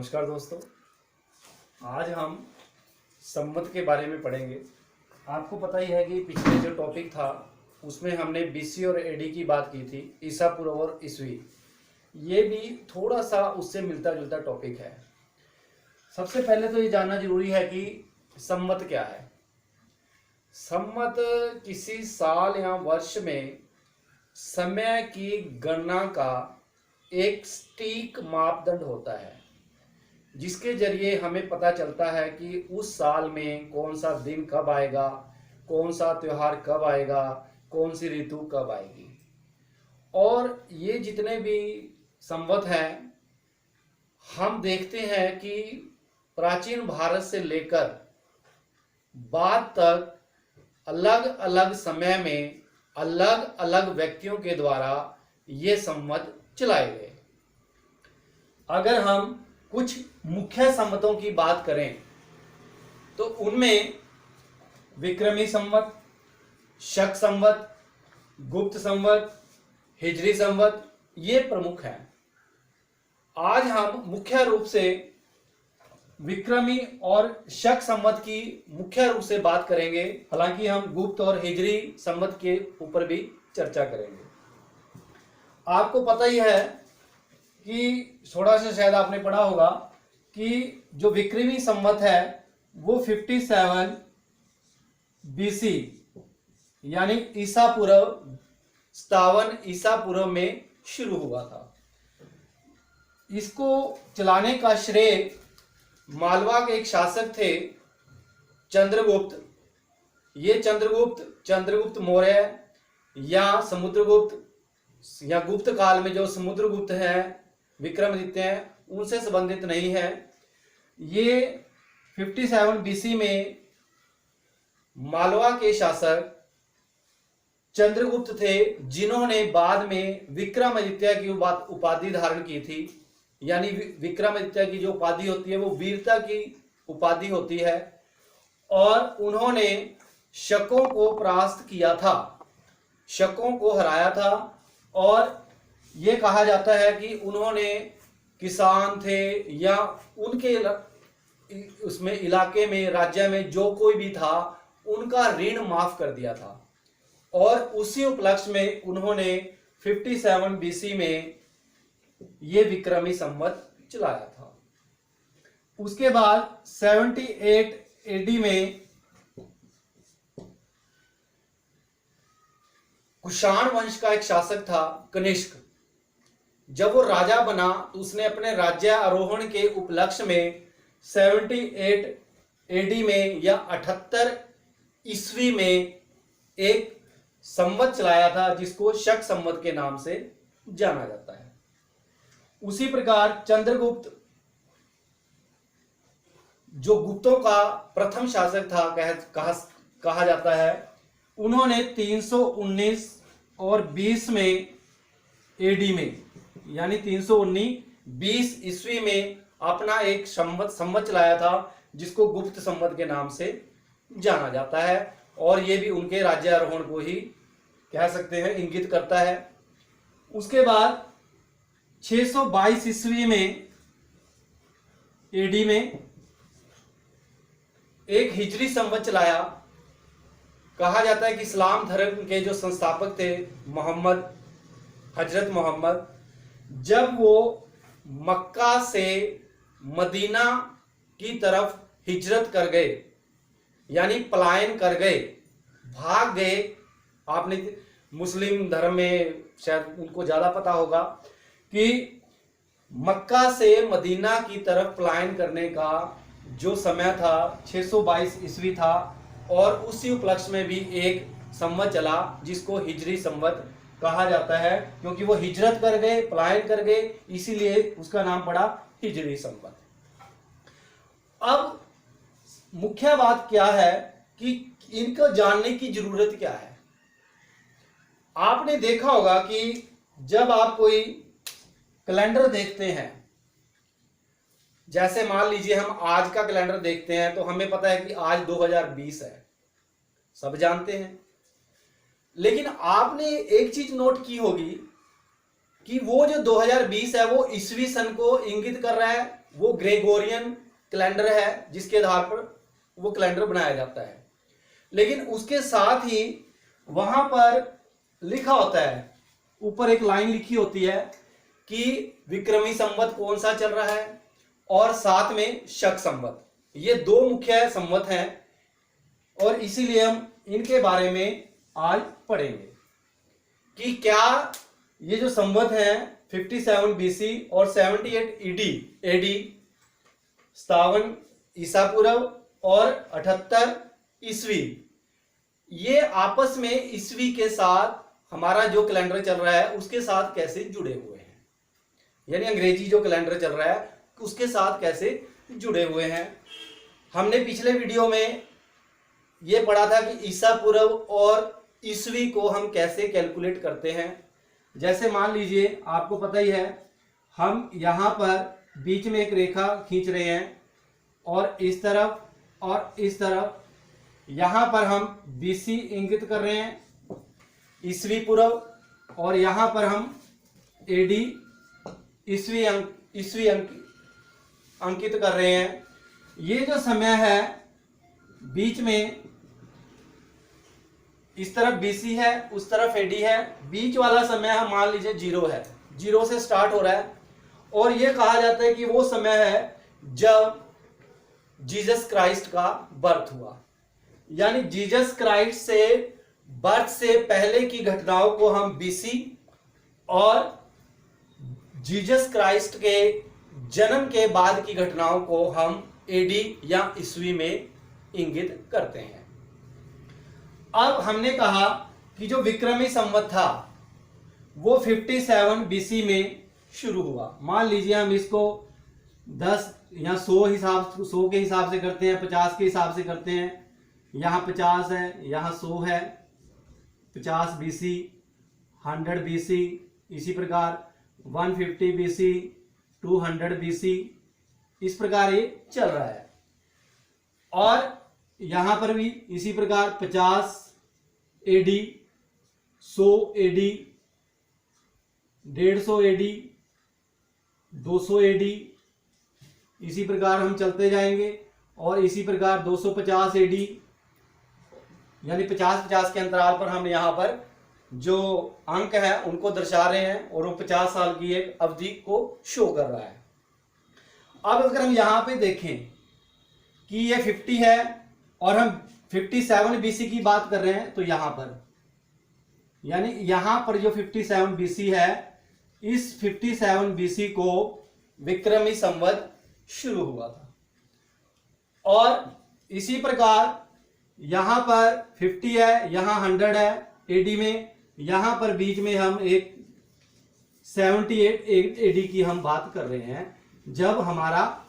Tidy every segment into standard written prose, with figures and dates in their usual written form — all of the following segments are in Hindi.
नमस्कार दोस्तों। आज हम संवत के बारे में पढ़ेंगे। आपको पता ही है कि पिछले जो टॉपिक था उसमें हमने बीसी और एडी की बात की थी, ईसा पूर्व और ईसवी। ये भी थोड़ा सा उससे मिलता जुलता टॉपिक है। सबसे पहले तो ये जानना जरूरी है कि संवत क्या है। संवत किसी साल या वर्ष में समय की गणना का एक सटीक मापदंड होता है, जिसके जरिए हमें पता चलता है कि उस साल में कौन सा दिन कब आएगा, कौन सा त्यौहार कब आएगा, कौन सी ऋतु कब आएगी। और ये जितने भी संवत हैं, हम देखते हैं कि प्राचीन भारत से लेकर बाद तक अलग अलग समय में अलग अलग व्यक्तियों के द्वारा ये संवत चलाए गए। अगर हम कुछ मुख्य संवतों की बात करें तो उनमें विक्रमी संवत, शक संवत, गुप्त संवत, हिजरी संवत ये प्रमुख हैं। आज हम मुख्य रूप से विक्रमी और शक संवत की मुख्य रूप से बात करेंगे, हालांकि हम गुप्त और हिजरी संवत के ऊपर भी चर्चा करेंगे। आपको पता ही है कि थोड़ा सा शायद आपने पढ़ा होगा कि जो विक्रमी संवत है वो 57 बीसी यानी ईसा पूर्व 57 ईसा पूर्व में शुरू हुआ था। इसको चलाने का श्रेय मालवा के एक शासक थे चंद्रगुप्त। ये चंद्रगुप्त मौर्य या समुद्रगुप्त या गुप्त काल में जो समुद्रगुप्त है, विक्रमादित्य हैं, उनसे संबंधित नहीं है। ये 57 बीसी में मालवा के शासक चंद्रगुप्त थे, जिन्होंने बाद में विक्रमादित्य की उपाधि धारण की थी। यानी विक्रमादित्य की जो उपाधि होती है वो वीरता की उपाधि होती है। और उन्होंने शकों को परास्त किया था, शकों को हराया था। और ये कहा जाता है कि उन्होंने किसान थे या उनके उसमें इलाके में, राज्य में जो कोई भी था, उनका ऋण माफ कर दिया था। और उसी उपलक्ष्य में उन्होंने 57 बीसी में ये विक्रमी संवत चलाया था। उसके बाद 78 एडी में कुषाण वंश का एक शासक था कनिष्क। जब वो राजा बना तो उसने अपने राज्य आरोहण के उपलक्ष्य में 78 एडी में या 78 ईस्वी में एक संवत चलाया था, जिसको शक संवत के नाम से जाना जाता है। उसी प्रकार चंद्रगुप्त, जो गुप्तों का प्रथम शासक था कहा जाता है, उन्होंने 319 और 20 में एडी में यानी 319-20 ईस्वी में अपना एक संवत चलाया था, जिसको गुप्त संवत के नाम से जाना जाता है। और ये भी उनके राज्यारोहण को ही कह सकते हैं, इंगित करता है। उसके बाद 622 ईस्वी में एडी में एक हिजरी संवत चलाया। कहा जाता है कि इस्लाम धर्म के जो संस्थापक थे हजरत मोहम्मद, जब वो मक्का से मदीना की तरफ हिजरत कर गए, यानी पलायन कर गए, भाग गए। आपने मुस्लिम धर्म में शायद उनको ज्यादा पता होगा कि मक्का से मदीना की तरफ पलायन करने का जो समय था 622 ईस्वी था। और उसी उपलक्ष्य में भी एक संवत चला, जिसको हिजरी संवत कहा जाता है, क्योंकि वो हिजरत कर गए, पलायन कर गए, इसीलिए उसका नाम पड़ा हिजरी संवत। अब मुख्य बात क्या है कि इनको जानने की जरूरत क्या है। आपने देखा होगा कि जब आप कोई कैलेंडर देखते हैं, जैसे मान लीजिए हम आज का कैलेंडर देखते हैं, तो हमें पता है कि आज 2020 है, सब जानते हैं। लेकिन आपने एक चीज नोट की होगी कि वो जो 2020 है वो ईस्वी सन को इंगित कर रहा है वो ग्रेगोरियन कैलेंडर है जिसके आधार पर वो कैलेंडर बनाया जाता है। लेकिन उसके साथ ही वहां पर लिखा होता है, ऊपर एक लाइन लिखी होती है कि विक्रमी संवत कौन सा चल रहा है और साथ में शक संवत। ये दो मुख्य संवत हैं और इसीलिए हम इनके बारे में आज पढ़ेंगे कि क्या ये जो संवत हैं 57 BC और 78 AD 57 ईसा पूर्व और 78 ईस्वी, ये आपस में ईस्वी के साथ हमारा जो कैलेंडर चल रहा है उसके साथ कैसे जुड़े हुए हैं, यानी अंग्रेजी जो कैलेंडर चल रहा है उसके साथ कैसे जुड़े हुए हैं। हमने पिछले वीडियो में ये पढ़ा था कि ईसा पूर्व और ईस्वी को हम कैसे कैलकुलेट करते हैं। जैसे मान लीजिए, आपको पता ही है, हम यहाँ पर बीच में एक रेखा खींच रहे हैं और इस तरफ और इस तरफ यहाँ पर हम BC इंगित कर रहे हैं, ईस्वी पूर्व, और यहाँ पर हम AD ईस्वी अंकित कर रहे हैं। ये जो समय है बीच में, इस तरफ BC है उस तरफ AD है, बीच वाला समय हम मान लीजिए 0 है, 0 से स्टार्ट हो रहा है और ये कहा जाता है कि वो समय है जब जीसस क्राइस्ट का बर्थ हुआ। यानी जीसस क्राइस्ट से बर्थ से पहले की घटनाओं को हम BC और जीसस क्राइस्ट के जन्म के बाद की घटनाओं को हम AD या ईस्वी में इंगित करते हैं। अब हमने कहा कि जो विक्रमी संवत था वो 57 BC में शुरू हुआ। मान लीजिए हम इसको 10 या 100 के हिसाब से करते हैं, 50 के हिसाब से करते हैं। यहाँ 50 है, यहाँ 100 है, 50 BC, 100 BC, इसी प्रकार 150 BC, 200 BC, इस प्रकार ये चल रहा है। और यहाँ पर भी इसी प्रकार 50 AD, 100 AD, 150 AD, 200 AD, इसी प्रकार हम चलते जाएंगे। और इसी प्रकार 250 AD, यानी 50-50 के अंतराल पर हम यहाँ पर जो अंक है उनको दर्शा रहे हैं और वो 50 साल की एक अवधि को शो कर रहा है। अब अगर हम यहाँ पे देखें कि ये 50 है और हम 57 BC की बात कर रहे हैं, तो यहाँ पर, यानी यहाँ पर जो 57 BC है, इस 57 BC को विक्रमी संवत शुरू हुआ था। और इसी प्रकार यहाँ पर 50 है, यहाँ 100 है AD में, यहाँ पर बीच में हम एक 78 AD की हम बात कर रहे हैं जब हमारा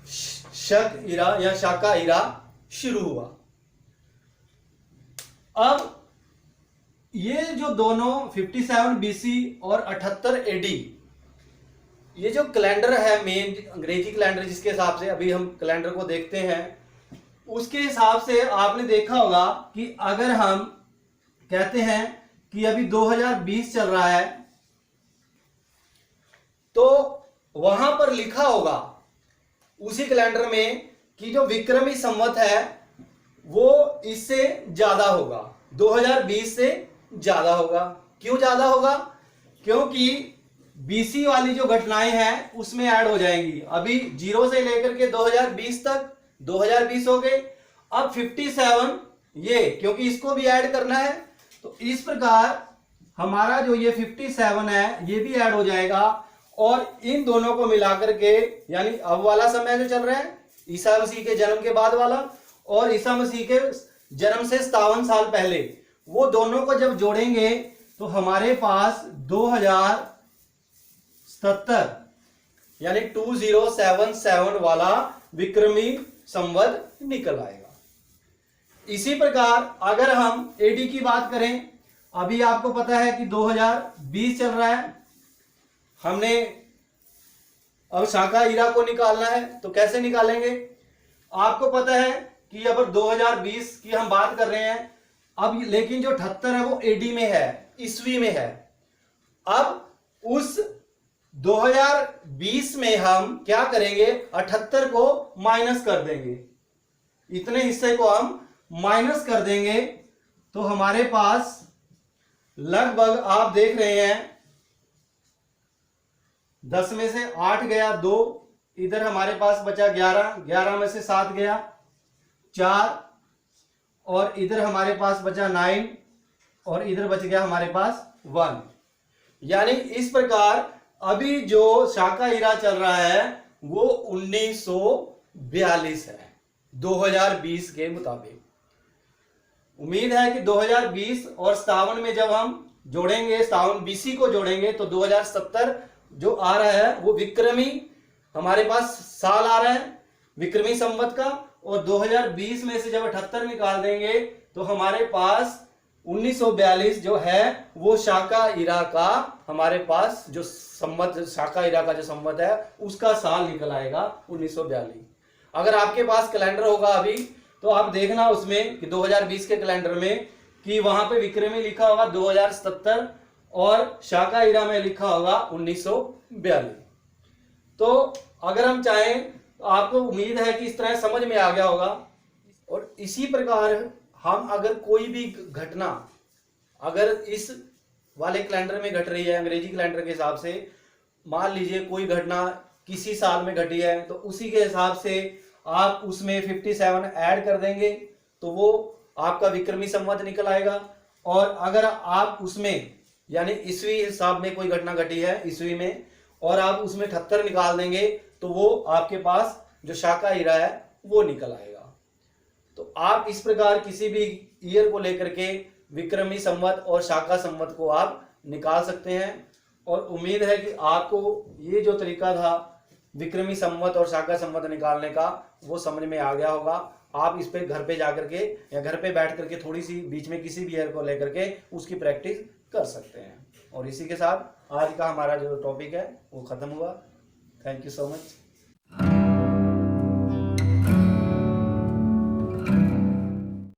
शक इरा या शाका इरा शुरू हुआ। अब ये जो दोनों 57 BC और 78 AD, ये जो कैलेंडर है मेन अंग्रेजी कैलेंडर जिसके हिसाब से अभी हम कैलेंडर को देखते हैं, उसके हिसाब से आपने देखा होगा कि अगर हम कहते हैं कि अभी 2020 चल रहा है, तो वहां पर लिखा होगा उसी कैलेंडर में कि जो विक्रमी संवत है वो इससे ज्यादा होगा, 2020 से ज्यादा होगा। क्यों ज्यादा होगा? क्योंकि BC वाली जो घटनाएं हैं उसमें ऐड हो जाएंगी। अभी 0 से लेकर के 2020 तक 2020 हो गए, अब 57 ये, क्योंकि इसको भी ऐड करना है, तो इस प्रकार हमारा जो ये 57 है ये भी ऐड हो जाएगा। और इन दोनों को मिलाकर के, यानी अब वाला समय जो चल रहा है ईसा मसीह के जन्म के बाद वाला और ईसा मसीह के जन्म से 57 साल पहले, वो दोनों को जब जोड़ेंगे तो हमारे पास 2077 यानी 2077 वाला विक्रमी संवत निकल आएगा। इसी प्रकार अगर हम AD की बात करें, अभी आपको पता है कि 2020 चल रहा है, हमने अब शाका इरा को निकालना है, तो कैसे निकालेंगे? आपको पता है कि अब 2020 की हम बात कर रहे हैं, अब लेकिन जो 78 है वो AD में है, ईस्वी में है। अब उस 2020 में हम क्या करेंगे, 78 को माइनस कर देंगे, इतने हिस्से को हम माइनस कर देंगे, तो हमारे पास लगभग आप देख रहे हैं 10 में से 8 गया 2, इधर हमारे पास बचा 11, 11 में से 7 गया 4, और इधर हमारे पास बचा 9, और इधर बच गया हमारे पास 1। यानी इस प्रकार अभी जो शाखा हीरा चल रहा है वो 1942 है 2020 के मुताबिक। उम्मीद है कि 2020 और 57 में जब हम जोड़ेंगे, 57 BC को जोड़ेंगे, तो 2070 जो आ रहा है वो विक्रमी हमारे पास साल आ रहा है विक्रमी संवत का, और 2020 में से जब 78 निकाल देंगे तो हमारे पास 1942 जो है वो शाका हीरा का हमारे पास जो संवत, शाका हीरा का जो संवत है उसका साल निकल आएगा 1942। अगर आपके पास कैलेंडर होगा अभी तो आप देखना उसमें कि 2020 के कैलेंडर में कि वहां पे विक्रमी लिखा होगा 2077 और शाका हीरा में लिखा होगा 1942। तो अगर हम चाहें तो आपको उम्मीद है कि इस तरह समझ में आ गया होगा। और इसी प्रकार हम अगर कोई भी घटना अगर इस वाले कैलेंडर में घट रही है, अंग्रेजी कैलेंडर के हिसाब से, मान लीजिए कोई घटना किसी साल में घटी है, तो उसी के हिसाब से आप उसमें 57 ऐड कर देंगे तो वो आपका विक्रमी संवत निकल आएगा। और अगर आप उसमें यानी ईस्वी हिसाब में कोई घटना घटी है ईस्वी में, और आप उसमें 78 निकाल देंगे तो वो आपके पास जो शाका हीरा है वो निकल आएगा। तो आप इस प्रकार किसी भी ईयर को लेकर के विक्रमी संवत और शाका संवत को आप निकाल सकते हैं। और उम्मीद है कि आपको ये जो तरीका था विक्रमी संवत और शाका संवत निकालने का वो समझ में आ गया होगा। आप इस पे घर पे जाकर के या घर पे बैठ करके थोड़ी सी बीच में किसी भी ईयर को लेकर के उसकी प्रैक्टिस कर सकते हैं। और इसी के साथ आज का हमारा जो टॉपिक है वो खत्म हुआ। Thank you so much.